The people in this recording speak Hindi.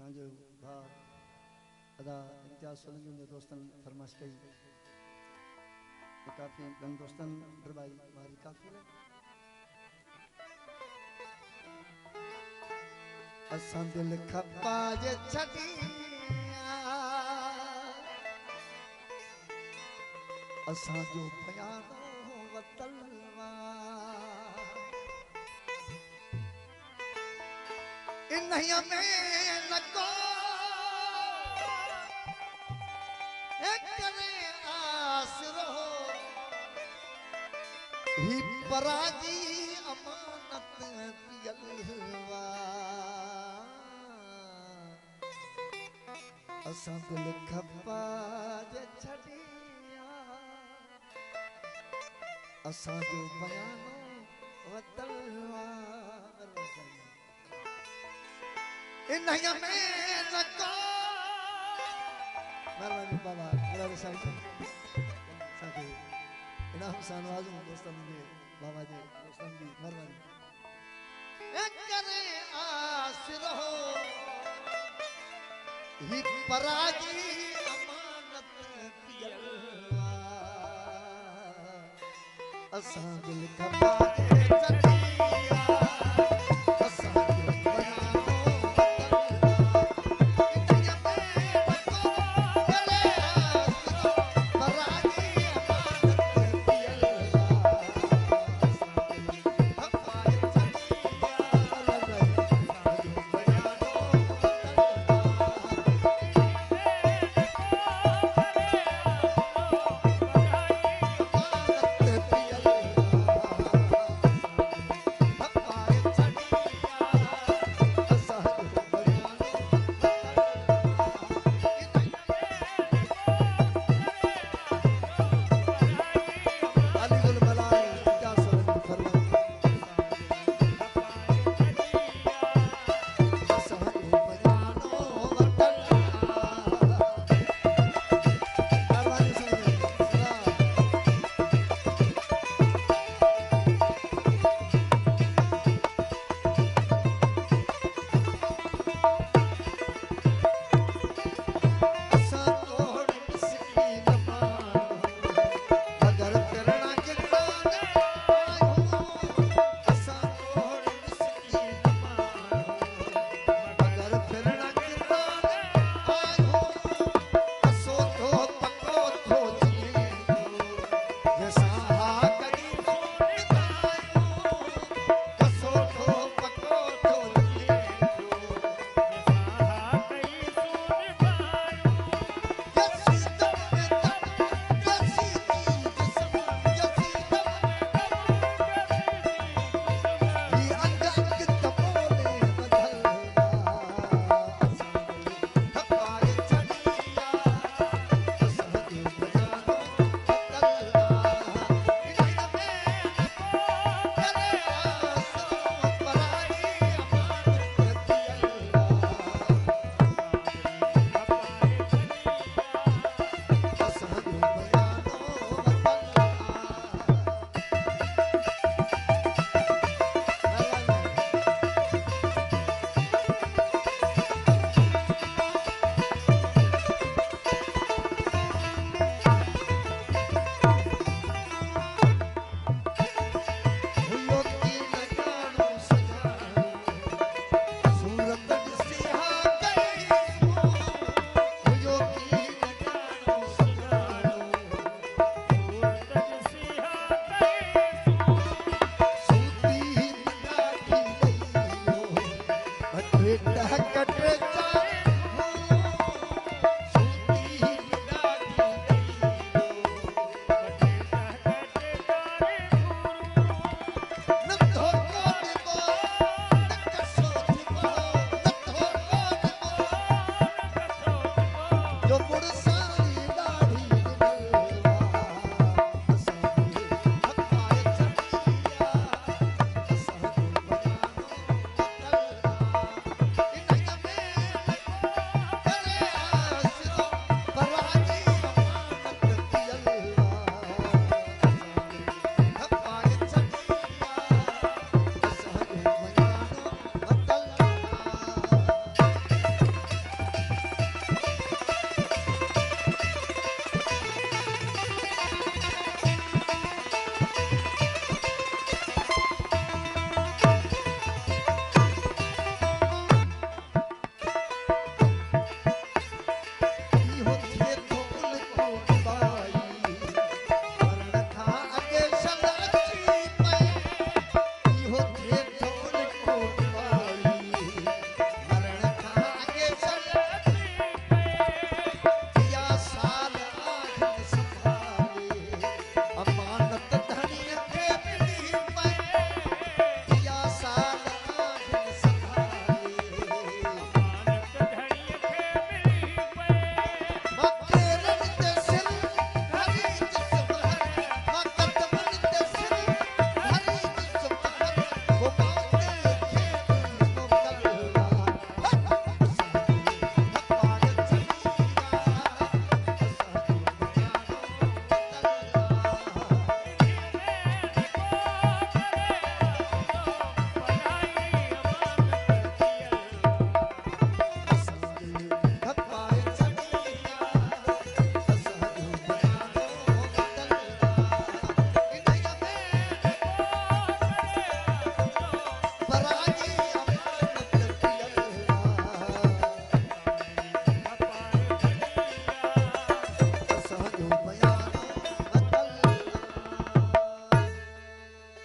असांजो भाउ अदा इम्तियाज़ सोलंकी जे दोस्तनि फरमाइश कई काफ़ी ॿियनि दोस्तनि दरबाई वारी काफ़ी असां दिल खपा जे छॾी असांजो बयानो वतन इन्हीअ में न को करे आसरो ही पराजी अमानत पियल हुआ असां दिल खपा जे छॾी असांजो बयानो वतन इन्हीअ में न को मेहरबानी बाबा गुलाब साईं साथे इनाम सां नवाज़ूं दोस्तनि जे बाबा जे दोस्तनि जी मेहरबानी करे आसरो ही पराजी अमानत पियल असां दिल खपा जे छॾी